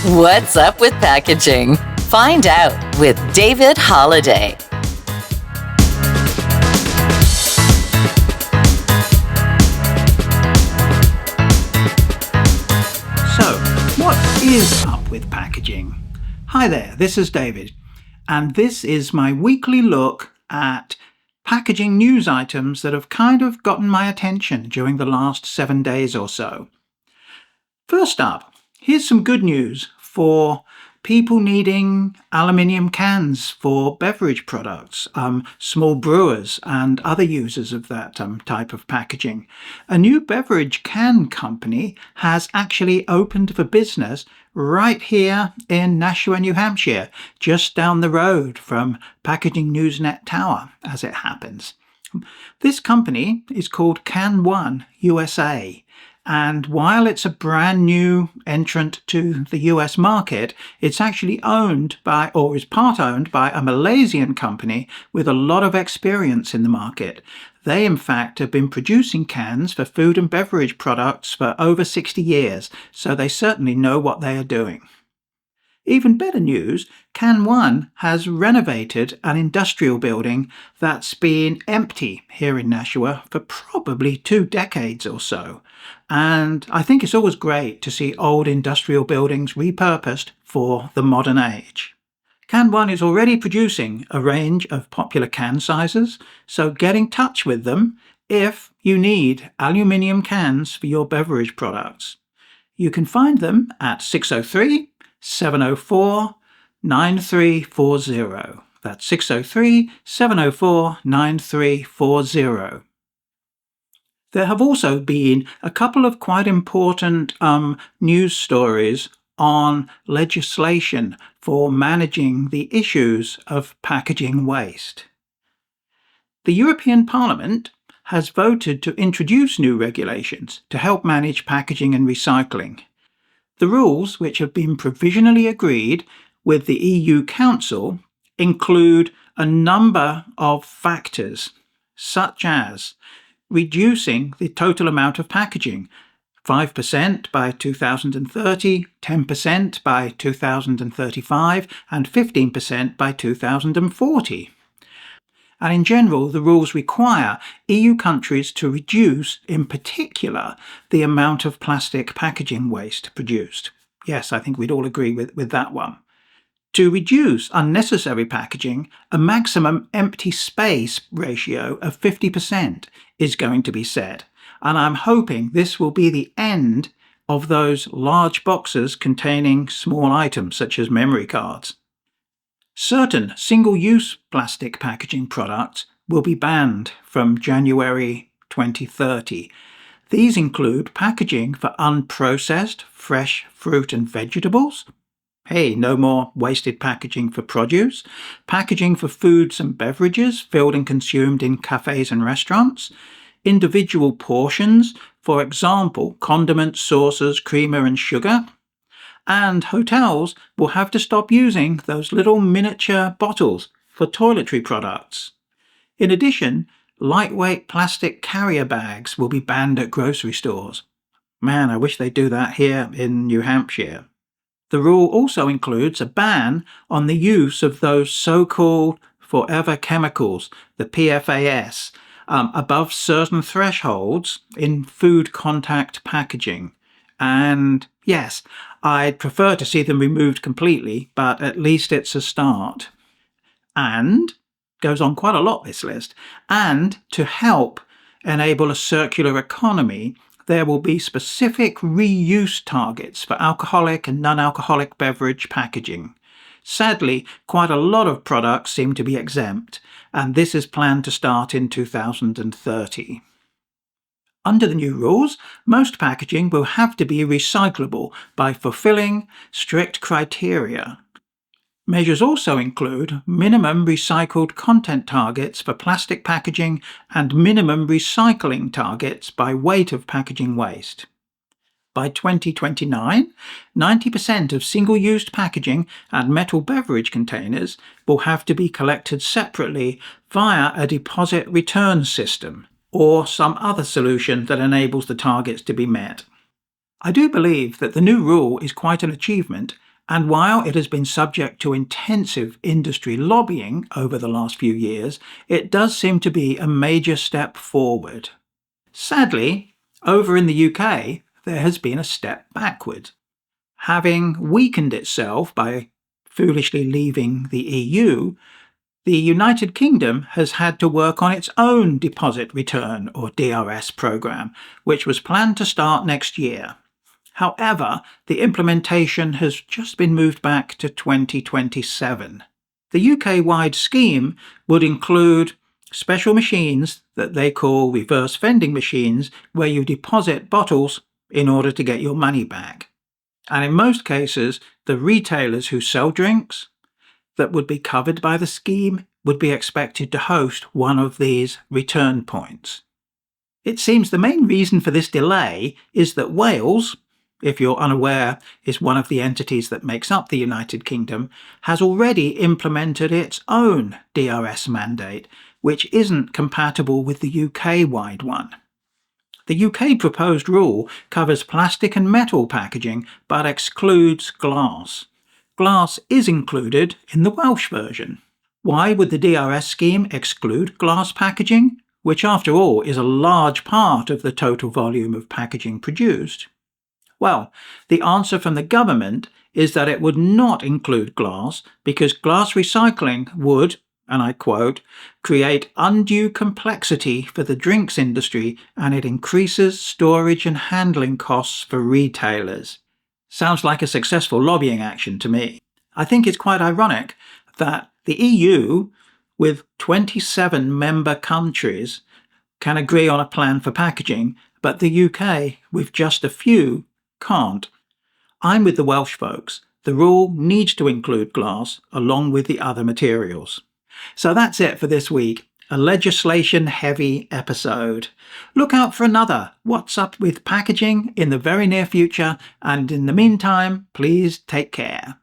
What's up with packaging? Find out with David Holliday. So, what is up with packaging? Hi there, this is David, and this is my weekly look at packaging news items that have kind of gotten my attention during the last 7 days or so. First up, here's some good news for people needing aluminium cans for beverage products, small brewers and other users of that type of packaging. A new beverage can company has actually opened for business right here in Nashua, New Hampshire, just down the road from Packaging Newsnet Tower, as it happens. This company is called Can One USA. And while it's a brand new entrant to the US market, it's actually owned by, or is part owned by, a Malaysian company with a lot of experience in the market. They, in fact, have been producing cans for food and beverage products for over 60 years, so they certainly know what they are doing. Even better news, Can One has renovated an industrial building that's been empty here in Nashua for probably 2 decades or so. And I think it's always great to see old industrial buildings repurposed for the modern age. Can One is already producing a range of popular can sizes, so get in touch with them if you need aluminium cans for your beverage products. You can find them at 603-704-9340. That's 603-704-9340. There have also been a couple of quite important news stories on legislation for managing the issues of packaging waste. The European Parliament has voted to introduce new regulations to help manage packaging and recycling. The rules, which have been provisionally agreed with the EU Council, include a number of factors, such as reducing the total amount of packaging, 5% by 2030, 10% by 2035, and 15% by 2040. And in general, the rules require EU countries to reduce, in particular, the amount of plastic packaging waste produced. Yes, I think we'd all agree with that one. To reduce unnecessary packaging, a maximum empty space ratio of 50% is going to be set, and I'm hoping this will be the end of those large boxes containing small items such as memory cards. Certain single-use plastic packaging products will be banned from January 2030. These include packaging for unprocessed fresh fruit and vegetables. Hey, no more wasted packaging for produce. Packaging for foods and beverages filled and consumed in cafes and restaurants. Individual portions, for example, condiments, sauces, creamer and sugar. And hotels will have to stop using those little miniature bottles for toiletry products. In addition, lightweight plastic carrier bags will be banned at grocery stores. Man, I wish they'd do that here in New Hampshire. The rule also includes a ban on the use of those so-called forever chemicals, the PFAS, above certain thresholds in food contact packaging. And yes, I'd prefer to see them removed completely, but at least it's a start. And, goes on quite a lot, this list, and to help enable a circular economy, there will be specific reuse targets for alcoholic and non-alcoholic beverage packaging. Sadly, quite a lot of products seem to be exempt, and this is planned to start in 2030. Under the new rules, most packaging will have to be recyclable by fulfilling strict criteria. Measures also include minimum recycled content targets for plastic packaging and minimum recycling targets by weight of packaging waste. By 2029, 90% of single-use packaging and metal beverage containers will have to be collected separately via a deposit return system or some other solution that enables the targets to be met. I do believe that the new rule is quite an achievement, And while it has been subject to intensive industry lobbying over the last few years, it does seem to be a major step forward. Sadly, over in the UK, there has been a step backward. Having weakened itself by foolishly leaving the EU, the United Kingdom has had to work on its own deposit return or DRS programme, which was planned to start next year. However, the implementation has just been moved back to 2027. The UK-wide scheme would include special machines that they call reverse vending machines, where you deposit bottles in order to get your money back. And in most cases, the retailers who sell drinks that would be covered by the scheme would be expected to host one of these return points. It seems the main reason for this delay is that Wales, if you're unaware, is one of the entities that makes up the United Kingdom, has already implemented its own DRS mandate, which isn't compatible with the UK-wide one. The UK proposed rule covers plastic and metal packaging, but excludes glass. Glass is included in the Welsh version. Why would the DRS scheme exclude glass packaging, which after all is a large part of the total volume of packaging produced? Well, the answer from the government is that it would not include glass because glass recycling would, and I quote, create undue complexity for the drinks industry and it increases storage and handling costs for retailers. Sounds like a successful lobbying action to me. I think it's quite ironic that the EU, with 27 member countries, can agree on a plan for packaging, but the UK, with just a few, can't. I'm with the Welsh folks. The rule needs to include glass along with the other materials. So that's it for this week. A legislation-heavy episode. Look out for another What's Up with Packaging in the very near future, and in the meantime, please take care.